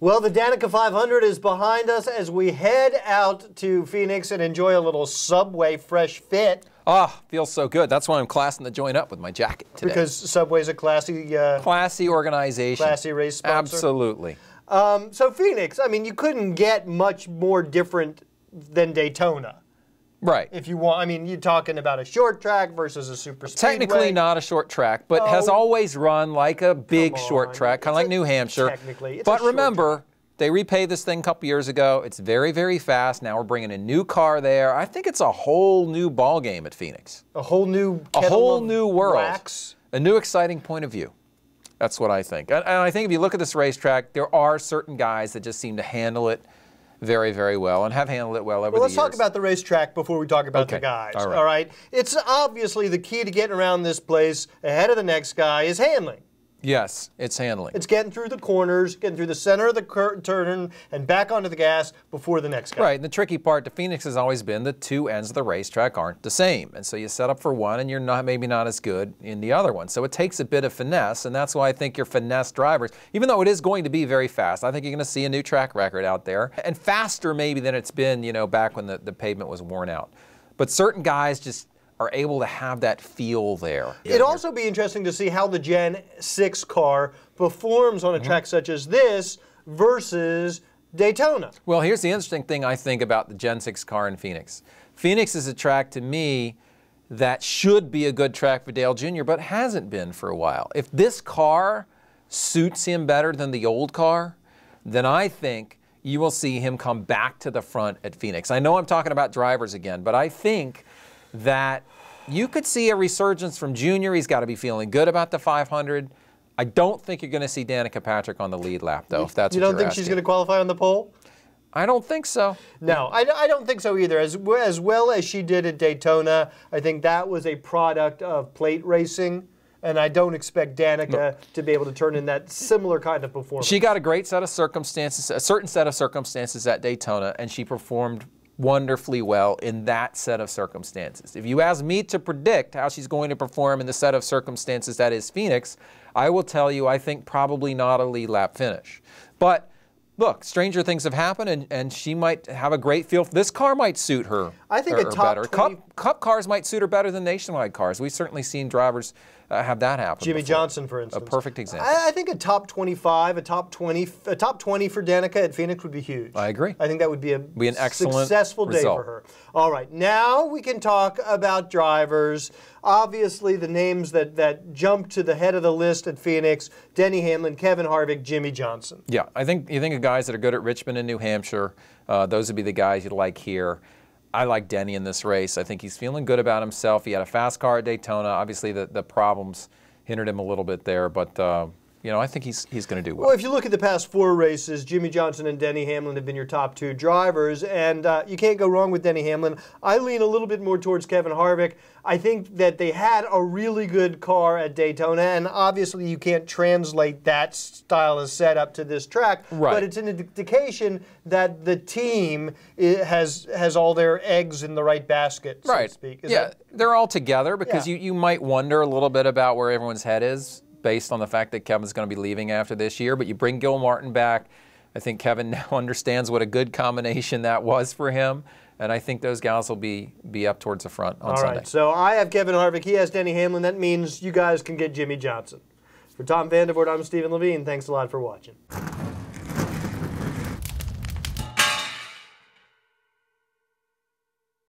Well, the Danica 500 is behind us as we head out to Phoenix and enjoy a little Subway fresh fit. Ah, feels so good. That's why I'm classing the joint up with my jacket today. Because Subway's a classy... classy organization. Classy race sponsor. Absolutely. So Phoenix, I mean, you couldn't get much more different than Daytona. Right. If you want, I mean, you're talking about a short track versus a super speedway. Technically not a short track, but has always run like a big short track, kind of like New Hampshire. Technically, but remember, they repaved this thing a couple years ago. It's very, very fast. Now we're bringing a new car there. I think it's a whole new ball game at Phoenix. A whole new world. Wax. A new exciting point of view. That's what I think. And I think if you look at this racetrack, there are certain guys that just seem to handle it very, very well and have handled it well over the years. Let's talk about the racetrack before we talk about the guys. All right. It's obviously the key to getting around this place ahead of the next guy is handling. Yes, it's handling. It's getting through the corners, getting through the center of the turn, and back onto the gas before the next guy. Right, and the tricky part to Phoenix has always been the two ends of the racetrack aren't the same. And so you set up for one and you're maybe not as good in the other one. So it takes a bit of finesse, and that's why I think your finesse drivers, even though it is going to be very fast, I think you're going to see a new track record out there. And faster maybe than it's been, you know, back when the pavement was worn out. But certain guys just are able to have that feel there. It'd also be interesting to see how the Gen 6 car performs on a track such as this versus Daytona. Well, here's the interesting thing I think about the Gen 6 car in Phoenix. Phoenix is a track to me that should be a good track for Dale Jr., but hasn't been for a while. If this car suits him better than the old car, then I think you will see him come back to the front at Phoenix. I know I'm talking about drivers again, but I think that you could see a resurgence from Junior. He's got to be feeling good about the 500. I don't think you're going to see Danica Patrick on the lead lap, though, if that's what you're asking. You don't think she's going to qualify on the pole? I don't think so. No, I don't think so either. As well as she did at Daytona, I think that was a product of plate racing, and I don't expect Danica to be able to turn in that similar kind of performance. She got a great set of circumstances, a certain set of circumstances at Daytona, and she performed wonderfully well in that set of circumstances. If you ask me to predict how she's going to perform in the set of circumstances that is Phoenix, I will tell you I think probably not a lead lap finish. But look, stranger things have happened, and she might have a great feel. This car might suit her. I think a top better. 20... Cup cars might suit her better than Nationwide cars. We've certainly seen drivers have that happen. Jimmy before. Johnson, for instance. A perfect example. I think a top 25, a top 20 for Danica at Phoenix would be huge. I agree. I think that would be an excellent successful day result for her. All right, now we can talk about drivers. Obviously, the names that jump to the head of the list at Phoenix: Denny Hamlin, Kevin Harvick, Jimmy Johnson. Yeah, I think you think of guys that are good at Richmond and New Hampshire. Those would be the guys you'd like here. I like Denny in this race. I think he's feeling good about himself. He had a fast car at Daytona. Obviously, the problems hindered him a little bit there, but you know, I think he's going to do well. Well, if you look at the past 4 races, Jimmy Johnson and Denny Hamlin have been your top 2 drivers, and you can't go wrong with Denny Hamlin. I lean a little bit more towards Kevin Harvick. I think that they had a really good car at Daytona, and obviously you can't translate that style of setup to this track, but it's an indication that the team has all their eggs in the right basket, so to speak. They're all together because you might wonder a little bit about where everyone's head is, based on the fact that Kevin's going to be leaving after this year. But you bring Gil Martin back. I think Kevin now understands what a good combination that was for him. And I think those gals will be up towards the front on Sunday. All right, so I have Kevin Harvick. He has Denny Hamlin. That means you guys can get Jimmy Johnson. For Tom Vandervoort, I'm Steven Levine. Thanks a lot for watching.